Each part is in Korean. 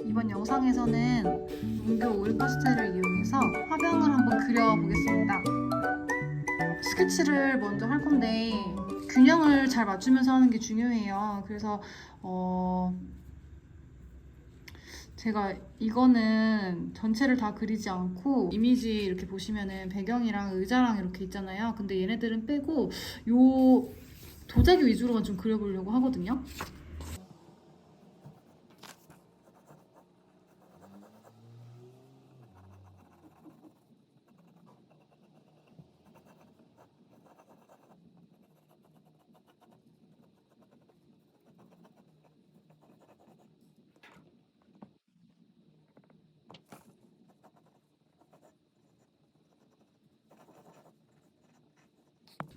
이번 영상에서는 문교 오일 파스텔을 이용해서 화병을 한번 그려보겠습니다. 스케치를 먼저 할 건데 균형을 잘 맞추면서 하는 게 중요해요. 그래서 제가 이거는 전체를 다 그리지 않고 이미지 이렇게 보시면은 배경이랑 의자랑 이렇게 있잖아요. 근데 얘네들은 빼고 요 도자기 위주로만 좀 그려보려고 하거든요.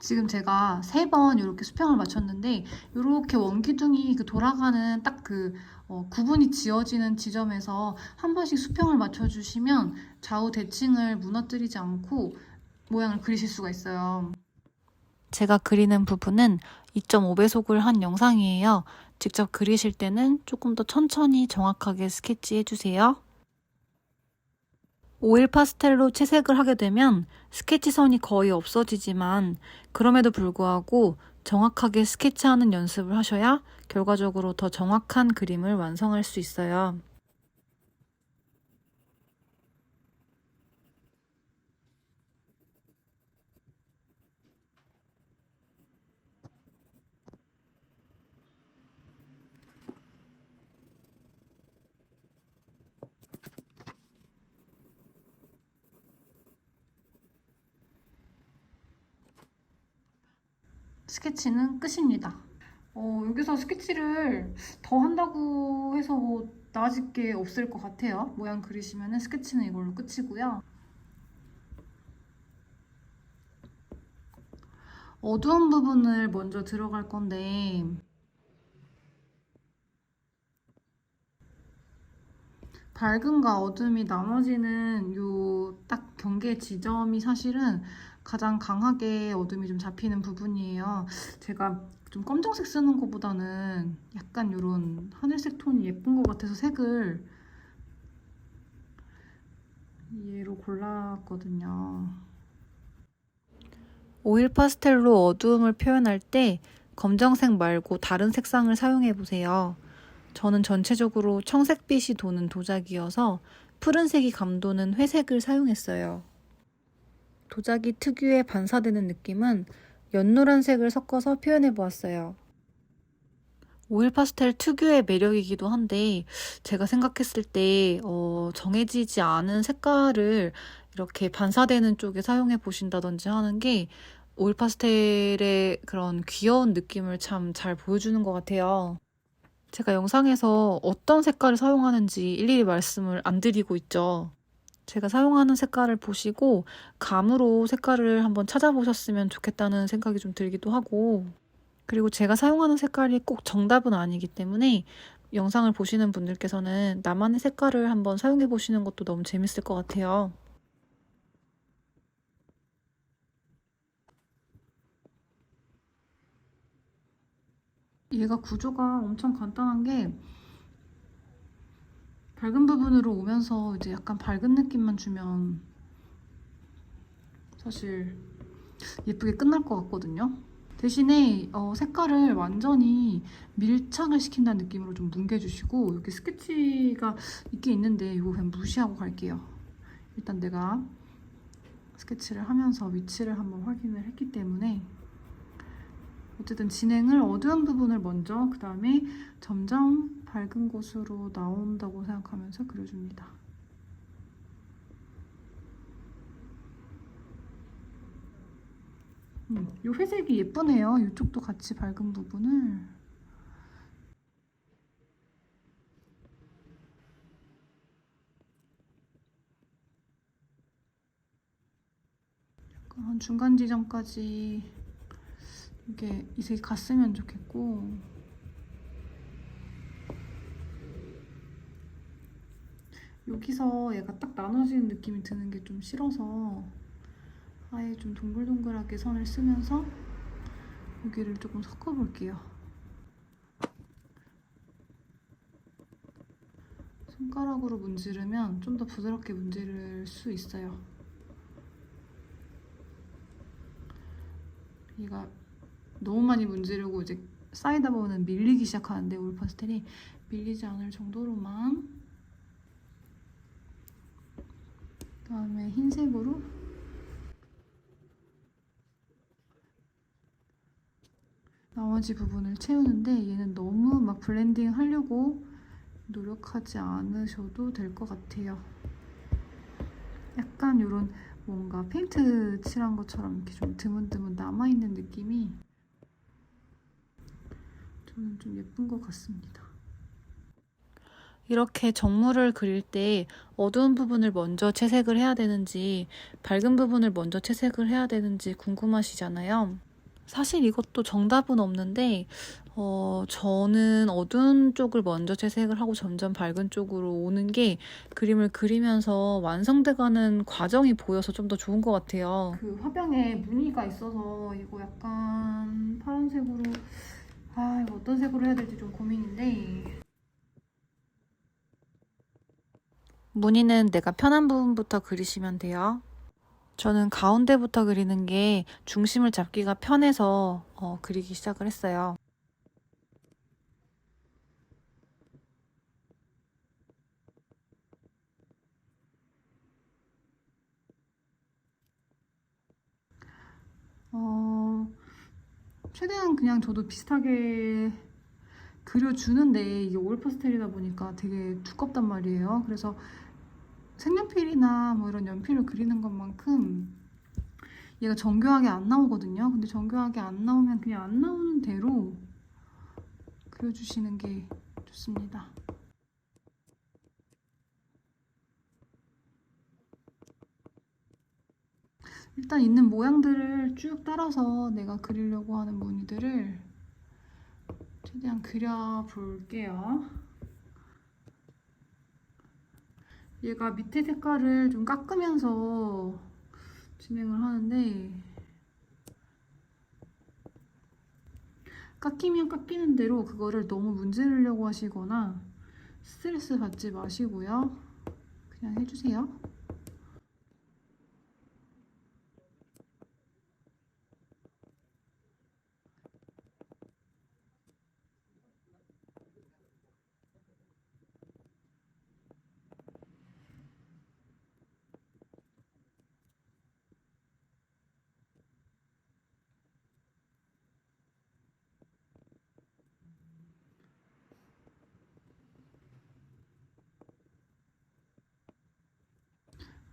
지금 제가 3번 이렇게 수평을 맞췄는데 이렇게 원기둥이 그 돌아가는 딱 그 구분이 지어지는 지점에서 한 번씩 수평을 맞춰주시면 좌우 대칭을 무너뜨리지 않고 모양을 그리실 수가 있어요. 제가 그리는 부분은 2.5배속을 한 영상이에요. 직접 그리실 때는 조금 더 천천히 정확하게 스케치해주세요. 오일 파스텔로 채색을 하게 되면 스케치선이 거의 없어지지만 그럼에도 불구하고 정확하게 스케치하는 연습을 하셔야 결과적으로 더 정확한 그림을 완성할 수 있어요. 스케치는 끝입니다. 여기서 스케치를 더 한다고 해서 뭐 나아질 게 없을 것 같아요. 모양 그리시면 스케치는 이걸로 끝이고요. 어두운 부분을 먼저 들어갈 건데 밝음과 어둠이 나눠지는 요 딱 경계 지점이 사실은 가장 강하게 어둠이 좀 잡히는 부분이에요. 제가 좀 검정색 쓰는 것보다는 약간 이런 하늘색 톤이 예쁜 것 같아서 색을 얘로 골랐거든요. 오일 파스텔로 어두움을 표현할 때 검정색 말고 다른 색상을 사용해 보세요. 저는 전체적으로 청색빛이 도는 도자기여서 푸른색이 감도는 회색을 사용했어요. 도자기 특유의 반사되는 느낌은 연노란색을 섞어서 표현해 보았어요. 오일 파스텔 특유의 매력이기도 한데 제가 생각했을 때 정해지지 않은 색깔을 이렇게 반사되는 쪽에 사용해 보신다든지 하는 게 오일 파스텔의 그런 귀여운 느낌을 참 잘 보여주는 것 같아요. 제가 영상에서 어떤 색깔을 사용하는지 일일이 말씀을 안 드리고 있죠. 제가 사용하는 색깔을 보시고 감으로 색깔을 한번 찾아보셨으면 좋겠다는 생각이 좀 들기도 하고, 그리고 제가 사용하는 색깔이 꼭 정답은 아니기 때문에 영상을 보시는 분들께서는 나만의 색깔을 한번 사용해 보시는 것도 너무 재밌을 것 같아요. 얘가 구조가 엄청 간단한 게 밝은 부분으로 오면서 이제 약간 밝은 느낌만 주면 사실 예쁘게 끝날 것 같거든요. 대신에 색깔을 완전히 밀착을 시킨다는 느낌으로 좀 뭉개주시고, 여기 스케치가 있긴 있는데 이거 그냥 무시하고 갈게요. 일단 내가 스케치를 하면서 위치를 한번 확인을 했기 때문에 어쨌든 진행을 어두운 부분을 먼저, 그 다음에 점점 밝은 곳으로 나온다고 생각하면서 그려줍니다. 이 회색이 예쁘네요. 이쪽도 같이 밝은 부분을. 한 중간 지점까지 이게 이 색이 갔으면 좋겠고, 여기서 얘가 딱 나눠지는 느낌이 드는 게 좀 싫어서 아예 좀 동글동글하게 선을 쓰면서 여기를 조금 섞어볼게요. 손가락으로 문지르면 좀 더 부드럽게 문지를 수 있어요. 얘가 너무 많이 문지르고 이제 쌓이다 보면 밀리기 시작하는데 올 파스텔이 밀리지 않을 정도로만. 그다음에 흰색으로 나머지 부분을 채우는데 얘는 너무 막 블렌딩 하려고 노력하지 않으셔도 될 것 같아요. 약간 이런 뭔가 페인트 칠한 것처럼 이렇게 좀 드문드문 남아있는 느낌이 저는 좀 예쁜 것 같습니다. 이렇게 정물을 그릴 때 어두운 부분을 먼저 채색을 해야 되는지 밝은 부분을 먼저 채색을 해야 되는지 궁금하시잖아요. 사실 이것도 정답은 없는데 저는 어두운 쪽을 먼저 채색을 하고 점점 밝은 쪽으로 오는 게 그림을 그리면서 완성돼가는 과정이 보여서 좀 더 좋은 것 같아요. 그 화병에 무늬가 있어서 이거 약간 파란색으로 이거 어떤 색으로 해야 될지 좀 고민인데, 무늬는 내가 편한 부분부터 그리시면 돼요. 저는 가운데부터 그리는 게 중심을 잡기가 편해서 그리기 시작을 했어요. 최대한 그냥 저도 비슷하게 그려주는데 이게 올 파스텔이다 보니까 되게 두껍단 말이에요. 그래서 색연필이나 뭐 이런 연필로 그리는 것만큼 얘가 정교하게 안 나오거든요. 근데 정교하게 안 나오면 그냥 안 나오는 대로 그려주시는 게 좋습니다. 일단 있는 모양들을 쭉 따라서 내가 그리려고 하는 무늬들을 최대한 그려볼게요. 얘가 밑에 색깔을 좀 깎으면서 진행을 하는데, 깎이면 깎이는 대로 그거를 너무 문지르려고 하시거나 스트레스 받지 마시고요. 그냥 해주세요.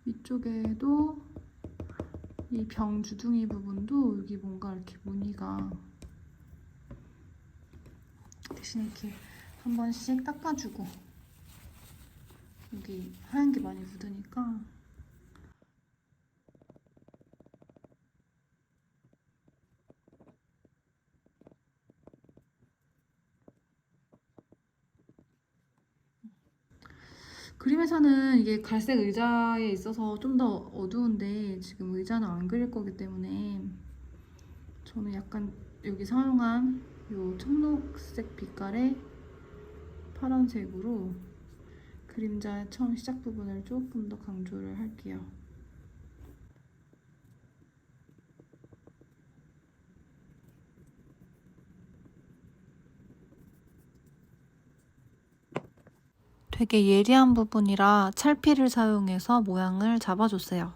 위쪽에도 이 병 주둥이 부분도 여기 뭔가 이렇게 무늬가 대신 이렇게 한 번씩 닦아주고, 여기 하얀 게 많이 묻으니까 그림에서는 이게 갈색 의자에 있어서 좀 더 어두운데 지금 의자는 안 그릴 거기 때문에 저는 약간 여기 사용한 이 청록색 빛깔의 파란색으로 그림자의 처음 시작 부분을 조금 더 강조를 할게요. 되게 예리한 부분이라 찰피를 사용해서 모양을 잡아줬어요.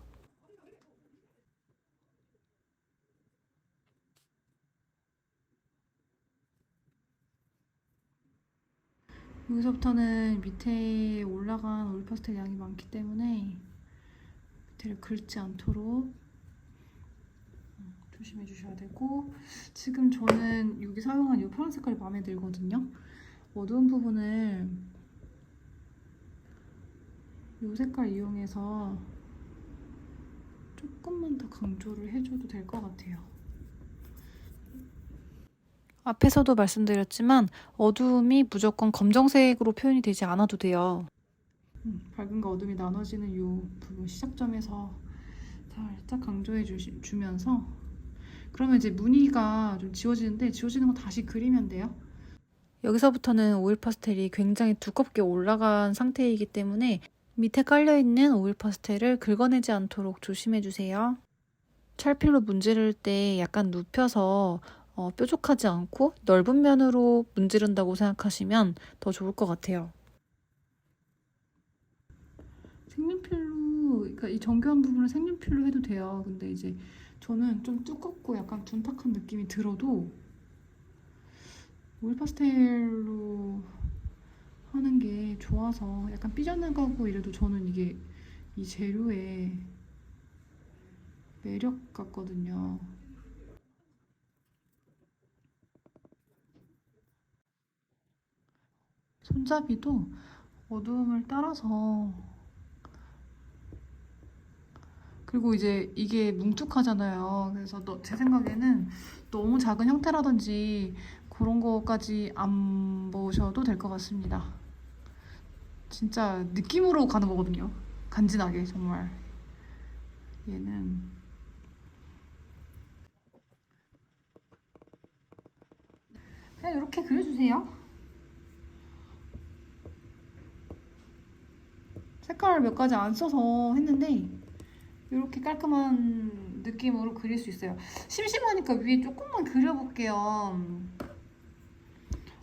여기서부터는 밑에 올라간 올 파스텔 양이 많기 때문에 밑에를 긁지 않도록 조심해 주셔야 되고, 지금 저는 여기 사용한 이 파란 색깔이 마음에 들거든요. 어두운 부분을 이 색깔 이용해서 조금만 더 강조를 해줘도 될 것 같아요. 앞에서도 말씀드렸지만 어두움이 무조건 검정색으로 표현이 되지 않아도 돼요. 밝음과 어둠이 나눠지는 이 부분 시작점에서 살짝 강조해 주면서, 그러면 이제 무늬가 좀 지워지는데 지워지는 거 다시 그리면 돼요. 여기서부터는 오일 파스텔이 굉장히 두껍게 올라간 상태이기 때문에 밑에 깔려있는 오일 파스텔을 긁어내지 않도록 조심해주세요. 찰필로 문지를 때 약간 눕혀서 뾰족하지 않고 넓은 면으로 문지른다고 생각하시면 더 좋을 것 같아요. 색연필로, 그러니까 이 정교한 부분을 색연필로 해도 돼요. 근데 이제 저는 좀 두껍고 약간 둔탁한 느낌이 들어도 오일 파스텔로 하는 게 좋아서 약간 삐져나가고 이래도 저는 이게 이 재료의 매력 같거든요. 손잡이도 어두움을 따라서, 그리고 이제 이게 뭉툭하잖아요. 그래서 제 생각에는 너무 작은 형태라든지 그런 거까지 안 보셔도 될 것 같습니다. 진짜 느낌으로 가는 거거든요. 간지나게 정말. 얘는 그냥 이렇게 그려주세요. 색깔을 몇 가지 안 써서 했는데 이렇게 깔끔한 느낌으로 그릴 수 있어요. 심심하니까 위에 조금만 그려볼게요.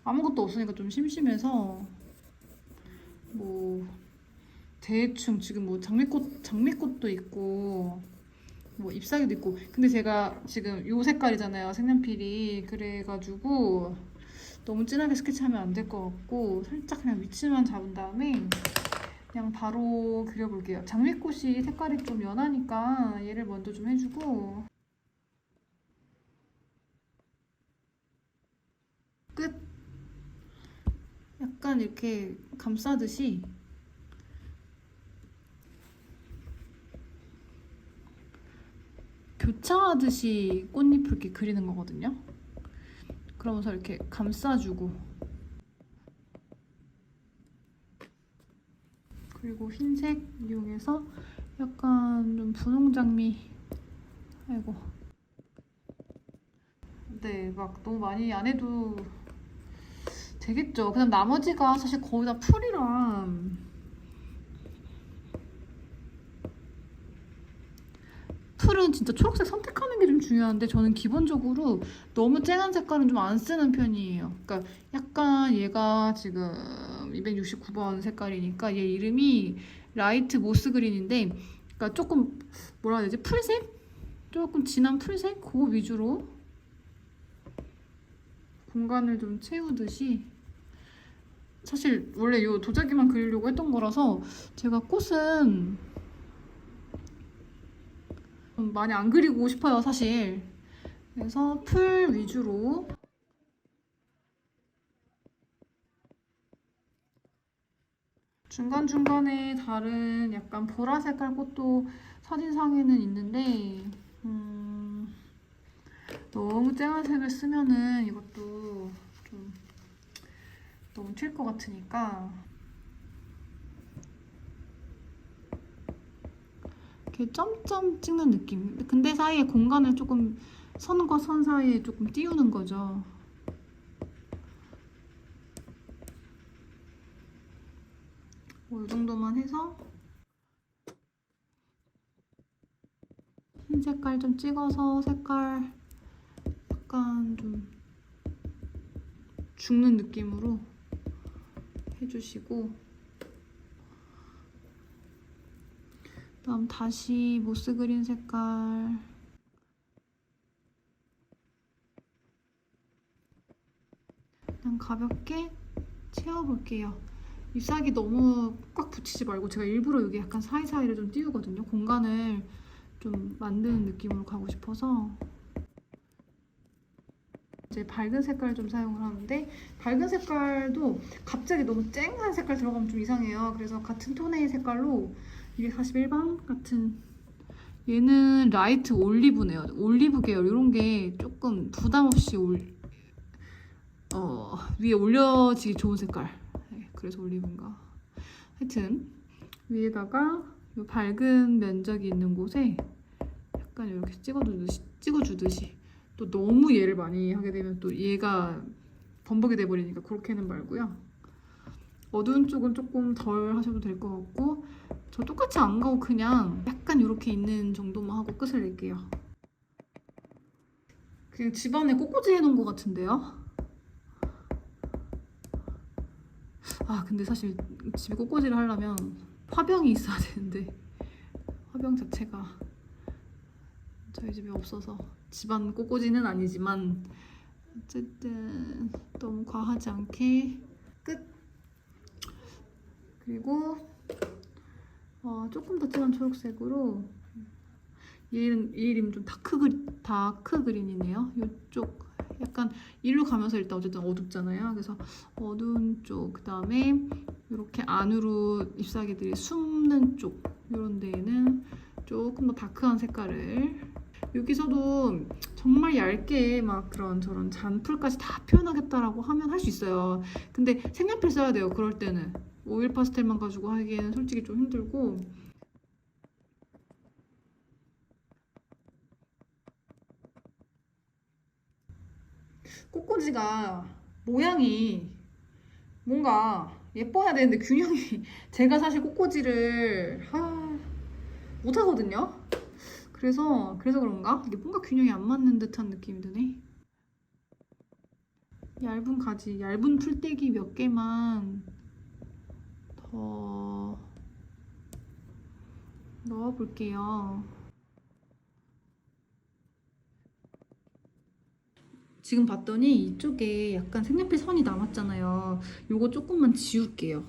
아무것도 없으니까 좀 심심해서 뭐 대충 지금 뭐 장미꽃도 있고 뭐 잎사귀도 있고, 근데 제가 지금 요 색깔이잖아요, 색연필이. 그래가지고 너무 진하게 스케치하면 안 될 것 같고 살짝 그냥 위치만 잡은 다음에 그냥 바로 그려볼게요. 장미꽃이 색깔이 좀 연하니까 얘를 먼저 좀 해주고 끝! 약간 이렇게 감싸듯이 교차하듯이 꽃잎을 이렇게 그리는 거거든요. 그러면서 이렇게 감싸주고, 그리고 흰색 이용해서 약간 좀 분홍 장미, 아이고, 네, 막 너무 많이 안 해도 되겠죠. 그다음 나머지가 사실 거의 다 풀이라 풀은 진짜 초록색 선택하는 게 좀 중요한데 저는 기본적으로 너무 쨍한 색깔은 좀 안 쓰는 편이에요. 그러니까 약간 얘가 지금 269번 색깔이니까 얘 이름이 라이트 모스 그린인데, 그러니까 조금 뭐라 해야 되지? 풀색? 조금 진한 풀색? 그거 위주로 공간을 좀 채우듯이. 사실 원래 이 도자기만 그리려고 했던 거라서 제가 꽃은 좀 많이 안 그리고 싶어요, 사실. 그래서 풀 위주로. 중간중간에 다른 약간 보라 색깔 꽃도 사진상에는 있는데 너무 쨍한 색을 쓰면은 이것도 좀 너무 튈 것 같으니까 이렇게 점점 찍는 느낌. 근데 사이에 공간을 조금 선과 선 사이에 조금 띄우는 거죠. 뭐 이 정도만 해서 흰 색깔 좀 찍어서 색깔 약간 좀 죽는 느낌으로 해주시고, 그다음 다시 모스 그린 색깔 그냥 가볍게 채워볼게요. 잎사귀 너무 꽉 붙이지 말고 제가 일부러 여기 약간 사이사이를 좀 띄우거든요. 공간을 좀 만드는 느낌으로 가고 싶어서. 이제 밝은 색깔 좀 사용을 하는데, 밝은 색깔도 갑자기 너무 쨍한 색깔 들어가면 좀 이상해요. 그래서 같은 톤의 색깔로 241번 같은, 얘는 라이트 올리브네요. 올리브 계열 이런 게 조금 부담 없이 위에 올려지기 좋은 색깔. 네, 그래서 올리브인가. 하여튼 위에다가 이 밝은 면적이 있는 곳에 약간 이렇게 찍어주듯이. 또 너무 얘를 많이 하게 되면 또 얘가 범벅이 돼버리니까 그렇게는 말고요. 어두운 쪽은 조금 덜 하셔도 될 것 같고, 저 똑같이 안 가고 그냥 약간 이렇게 있는 정도만 하고 끝을 낼게요. 그냥 집안에 꽃꽂이 해놓은 것 같은데요? 아 근데 사실 집에 꽃꽂이를 하려면 화병이 있어야 되는데 화병 자체가 저희 집에 없어서 집안 꽃꽂이는 아니지만 어쨌든 너무 과하지 않게 끝. 그리고 조금 더 진한 초록색으로 이 이름 좀 다크 그린이네요. 이쪽 약간 일로 가면서 일단 어쨌든 어둡잖아요. 그래서 어두운 쪽, 그 다음에 이렇게 안으로 잎사귀들이 숨는 쪽 이런 데에는 조금 더 다크한 색깔을, 여기서도 정말 얇게 막 그런 저런 잔풀까지 다 표현하겠다라고 하면 할 수 있어요. 근데 색연필 써야 돼요. 그럴 때는 오일 파스텔만 가지고 하기에는 솔직히 좀 힘들고, 꽃꽂이가 모양이 뭔가 예뻐야 되는데 균형이 제가 사실 꽃꽂이를 못하거든요. 그래서 그런가? 이게 뭔가 균형이 안 맞는 듯한 느낌이 드네. 얇은 가지, 얇은 풀떼기 몇 개만 더 넣어볼게요. 지금 봤더니 이쪽에 약간 색연필 선이 남았잖아요. 요거 조금만 지울게요.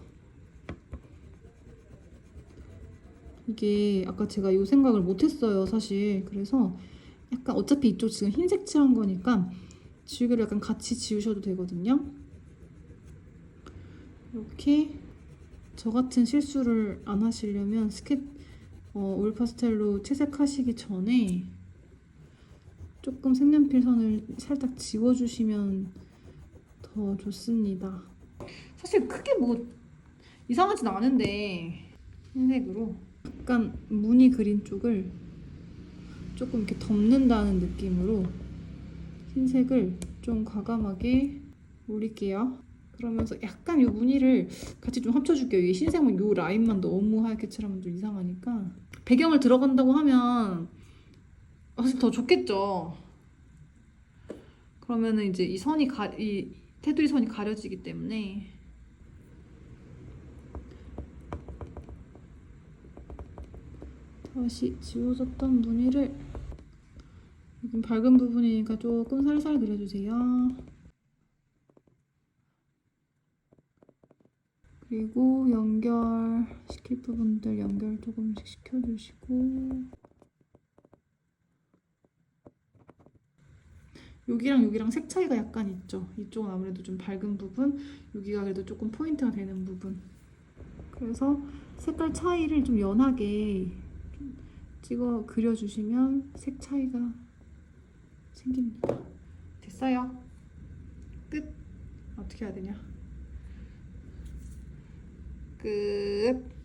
이게 아까 제가 이 생각을 못했어요, 사실. 그래서 약간 어차피 이쪽 지금 흰색 칠한 거니까 지우개를 약간 같이 지우셔도 되거든요. 이렇게 저 같은 실수를 안 하시려면 오일 파스텔로 채색하시기 전에 조금 색연필 선을 살짝 지워주시면 더 좋습니다. 사실 크게 뭐 이상하진 않은데 흰색으로 약간 무늬 그린 쪽을 조금 이렇게 덮는다는 느낌으로 흰색을 좀 과감하게 올릴게요. 그러면서 약간 이 무늬를 같이 좀 합쳐줄게요. 이게 흰색은 이 라인만 너무 하얗게 칠하면 좀 이상하니까. 배경을 들어간다고 하면 사실 더 좋겠죠. 그러면은 이제 이 테두리 선이 가려지기 때문에. 다시 지워졌던 무늬를 여긴 밝은 부분이니까 조금 살살 그려주세요. 그리고 연결시킬 부분들 연결 조금씩 시켜주시고, 여기랑 색 차이가 약간 있죠. 이쪽은 아무래도 좀 밝은 부분, 여기가 그래도 조금 포인트가 되는 부분. 그래서 색깔 차이를 좀 연하게 좀 찍어 그려주시면 색 차이가 생깁니다. 됐어요. 끝. 어떻게 해야 되냐? 끝.